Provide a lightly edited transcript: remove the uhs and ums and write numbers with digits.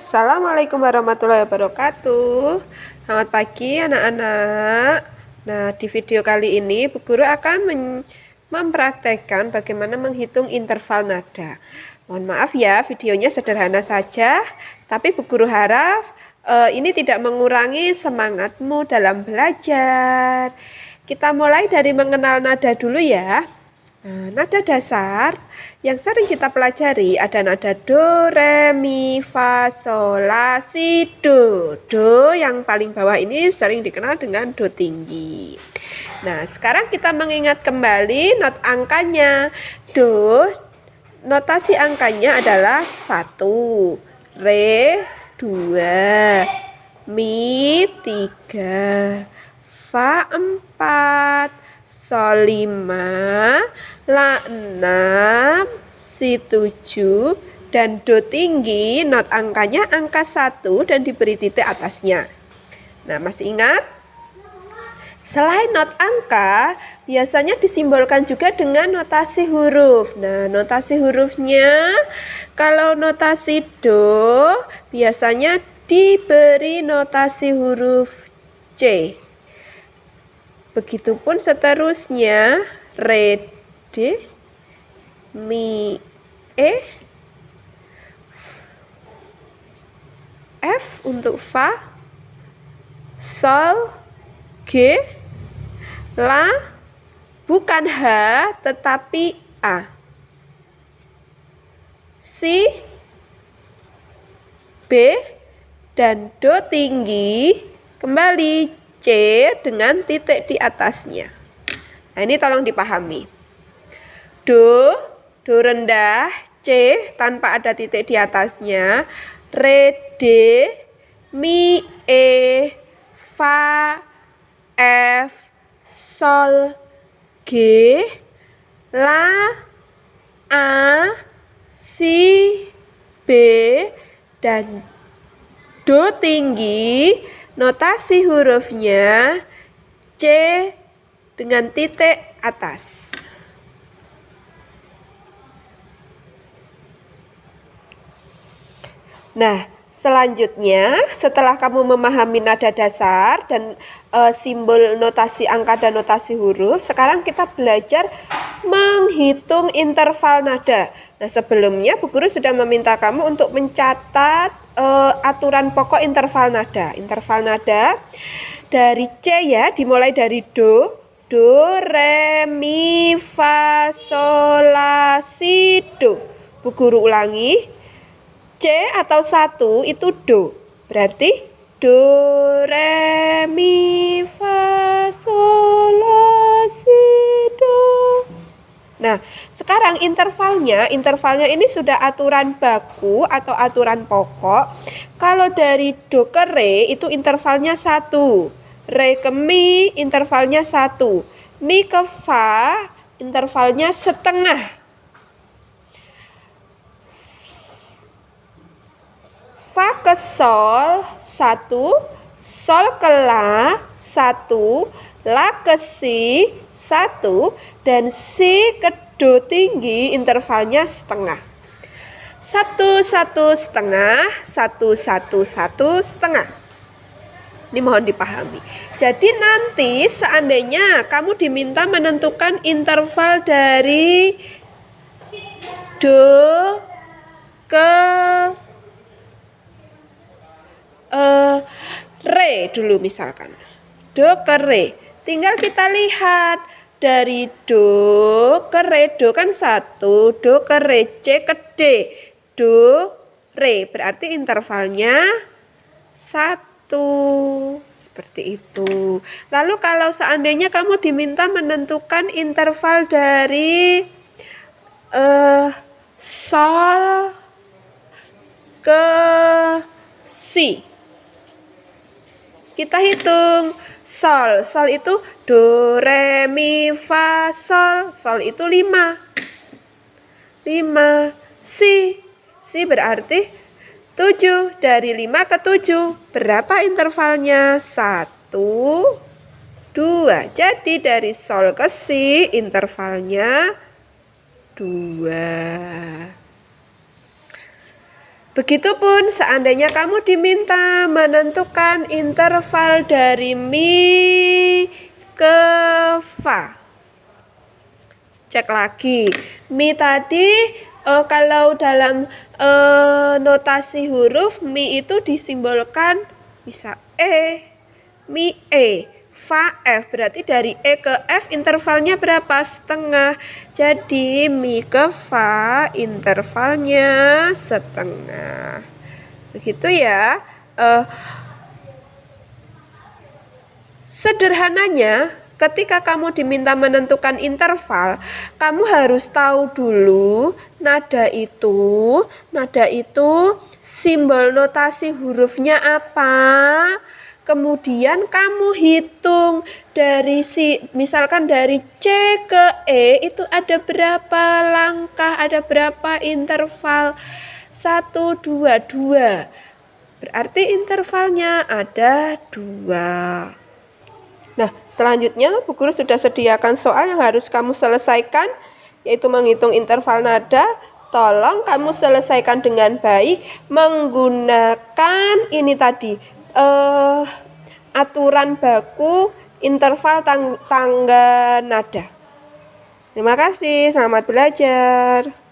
Assalamualaikum warahmatullahi wabarakatuh. Selamat pagi anak-anak. Nah, di video kali ini Bu Guru akan mempraktekkan bagaimana menghitung interval nada. Mohon maaf ya, videonya sederhana saja, tapi Bu Guru harap ini tidak mengurangi semangatmu dalam belajar. Kita mulai dari mengenal nada dulu ya. Nah, nada dasar yang sering kita pelajari ada nada do, re, mi, fa, sol, la, si, do. Do yang paling bawah ini sering dikenal dengan do tinggi. Nah, sekarang kita mengingat kembali not angkanya. Do, notasi angkanya adalah 1, re 2, mi 3, fa 4, sol 5, la 6, si 7, dan do tinggi not angkanya angka 1 dan diberi titik atasnya. Nah, masih ingat? Selain not angka, biasanya disimbolkan juga dengan notasi huruf. Nah, notasi hurufnya kalau notasi do biasanya diberi notasi huruf C. Begitupun seterusnya, re, D, mi, E, F untuk fa, sol, G, la, bukan H tetapi A, si, B, dan do tinggi kembali C dengan titik di atasnya. Nah, ini tolong dipahami. Do rendah, C tanpa ada titik di atasnya, re, D, mi, E, fa, F, sol, G, la, A, si, B, dan do tinggi. Notasi hurufnya C dengan titik atas. Nah, selanjutnya setelah kamu memahami nada dasar dan simbol notasi angka dan notasi huruf, sekarang kita belajar menghitung interval nada. Nah, sebelumnya Bu Guru sudah meminta kamu untuk mencatat aturan pokok interval nada. Interval nada dari C ya, dimulai dari do, re, mi, fa, sol, la, si, do. Bu Guru ulangi, C atau 1 itu do. Berarti do, re, mi, fa, sol, la, si, do. Nah, sekarang intervalnya ini sudah aturan baku atau aturan pokok. Kalau dari do ke re itu intervalnya 1, re ke mi intervalnya 1, mi ke fa intervalnya setengah, fa ke sol 1, sol ke la 1, la ke si 1, dan si ke do tinggi intervalnya setengah. 1, 1 setengah, 1, 1, 1 setengah. Ini mohon dipahami. Jadi nanti seandainya kamu diminta menentukan interval dari do ke re dulu misalkan. Do ke re. Tinggal kita lihat dari do ke re, do kan 1, do ke re, C ke D, do, re, berarti intervalnya 1, seperti itu. Lalu kalau seandainya kamu diminta menentukan interval dari sol ke si, kita hitung. Sol itu do, re, mi, fa, sol. Sol itu 5. Si berarti 7. Dari 5 ke 7. Berapa intervalnya? 1, 2. Jadi dari sol ke si intervalnya 2. Begitupun seandainya kamu diminta menentukan interval dari mi ke fa. Cek lagi, mi tadi kalau dalam notasi huruf mi itu disimbolkan bisa mi fa F, berarti dari E ke F intervalnya berapa? Setengah. Jadi mi ke fa intervalnya setengah. Begitu ya. Sederhananya, ketika kamu diminta menentukan interval, kamu harus tahu dulu nada itu simbol notasi hurufnya apa. Kemudian kamu hitung dari misalkan dari C ke E itu ada berapa langkah, ada berapa interval. 1, 2, 2. Berarti intervalnya ada 2. Nah, selanjutnya Bu Guru sudah sediakan soal yang harus kamu selesaikan, yaitu menghitung interval nada. Tolong kamu selesaikan dengan baik menggunakan ini tadi, aturan baku interval tangga nada. Terima kasih, selamat belajar.